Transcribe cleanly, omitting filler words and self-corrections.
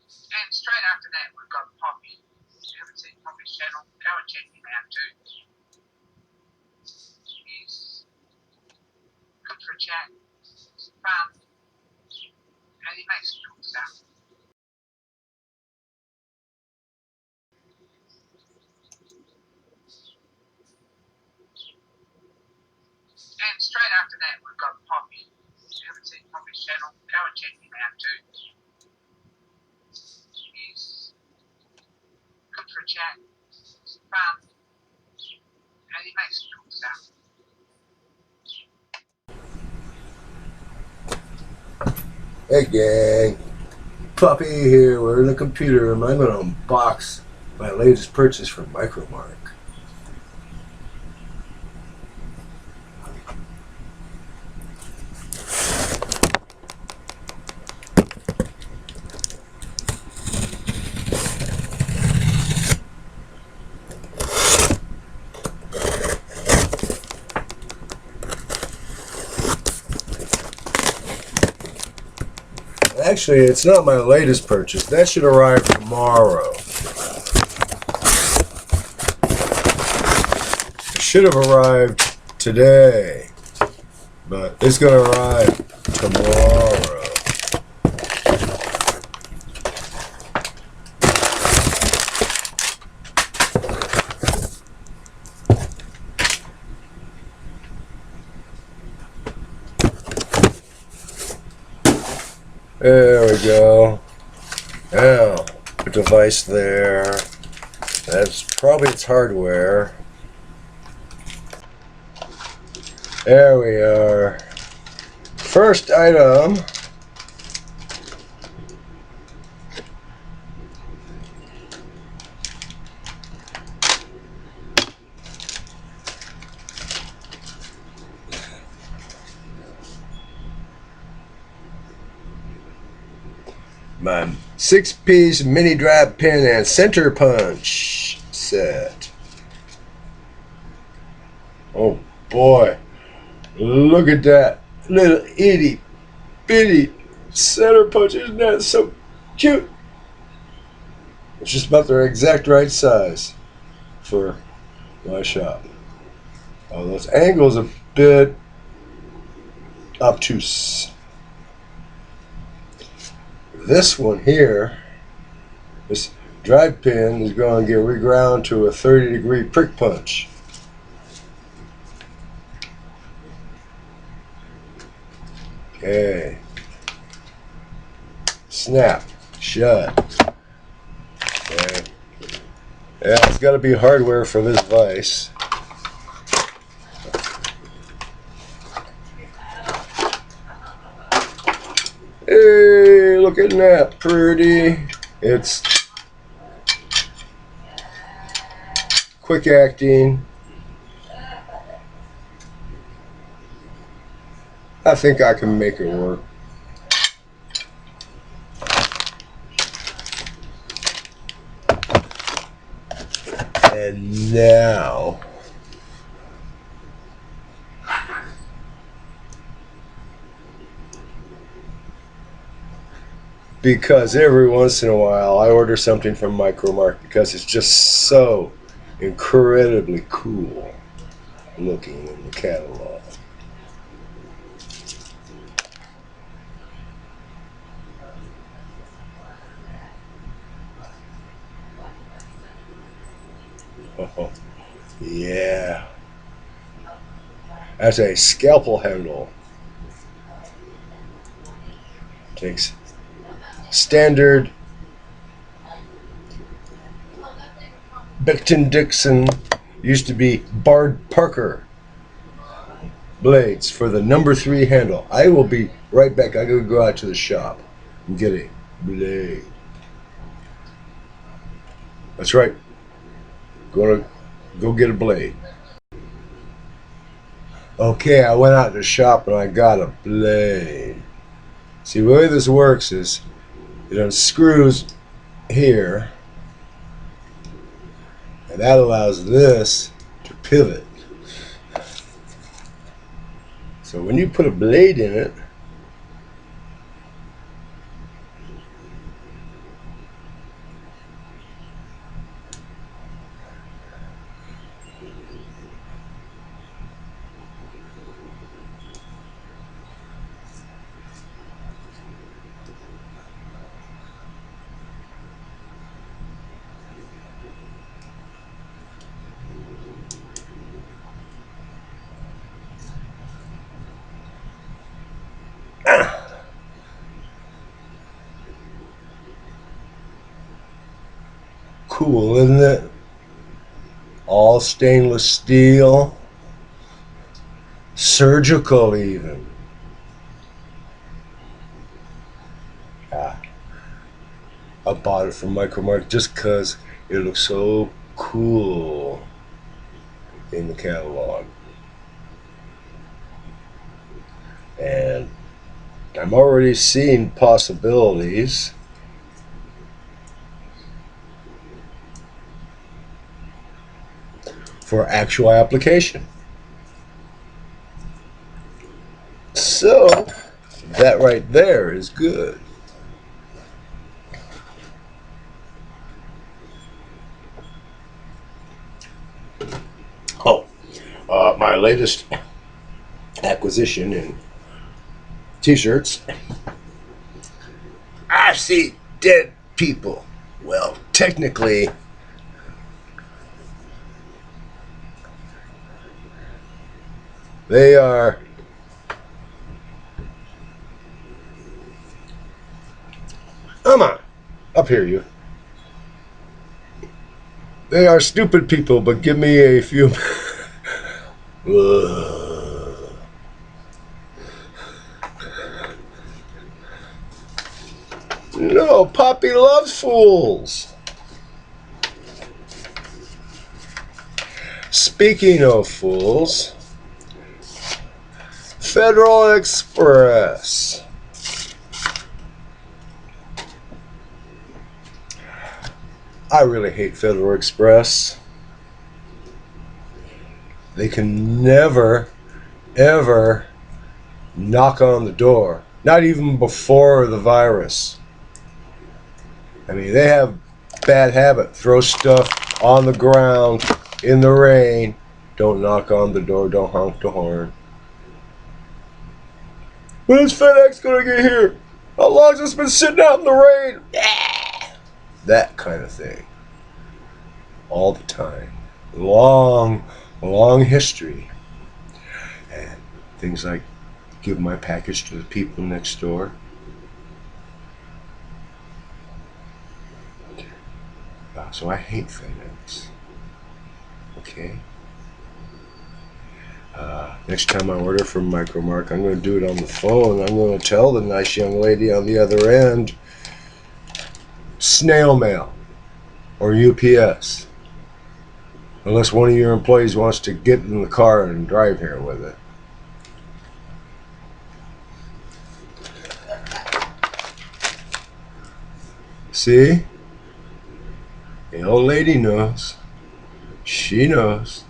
And straight after that, we've got Poppy. If you haven't seen Poppy's channel, go and check him out too. He's good for a chat, he's fun, and he makes cool stuff. And straight after that, we've got Poppy. If you haven't seen Poppy's channel, go and check him out too. He's good for a chat, he's fun, and he makes cool stuff. Hey gang, Puppy here. We're in the computer and I'm going to unbox my latest purchase from Micromark. Actually, it's not my latest purchase. That should arrive tomorrow. It should have arrived today, but it's going to arrive tomorrow. There we go. Now, the device there. That's probably its hardware. There we are. First item. My 6-piece mini drive pin and center punch set. Oh boy, look at that little itty bitty center punch. Isn't that so cute? It's just about the exact right size for my shop. Oh, those angles a bit obtuse. This one here, this drive pin is going to get reground to a 30-degree prick punch. Okay. Snap. Shut. Okay. Yeah, it's got to be hardware for this vise. Hey, look at that. Pretty. It's quick acting. I think I can make it work. And now, because every once in a while I order something from Micromark because it's just so incredibly cool looking in the catalog. Oh, yeah. That's a scalpel handle. Takes standard Becton-Dixon, used to be Bard Parker blades for the number 3 handle. I will be right back. I gotta go out to the shop and get a blade. That's right. Gonna go get a blade. Okay, I went out to the shop and I got a blade. See, the way this works is it unscrews here, and that allows this to pivot. So when you put a blade in it, cool, isn't it? All stainless steel, surgical even. Ah, I bought it from Micromark just because it looks so cool in the catalog. And I'm already seeing possibilities for actual application. So, that right there is good. Oh, my latest acquisition in t-shirts. I see dead people. Well, technically, they are. Come on, up here, you. They are stupid people, but give me a few. No, Poppy loves fools. Speaking of fools, Federal Express. I really hate Federal Express. They can never, ever knock on the door. Not even before the virus. I mean, they have bad habit. Throw stuff on the ground in the rain. Don't knock on the door. Don't honk the horn. When is FedEx gonna get here? How long has this been sitting out in the rain? Yeah. That kind of thing. All the time. Long, long history. And things like give my package to the people next door. So I hate FedEx. Okay. Next time I order from Micromark, I'm going to do it on the phone. I'm going to tell the nice young lady on the other end, snail mail or UPS. Unless one of your employees wants to get in the car and drive here with it. See? The old lady knows. She knows.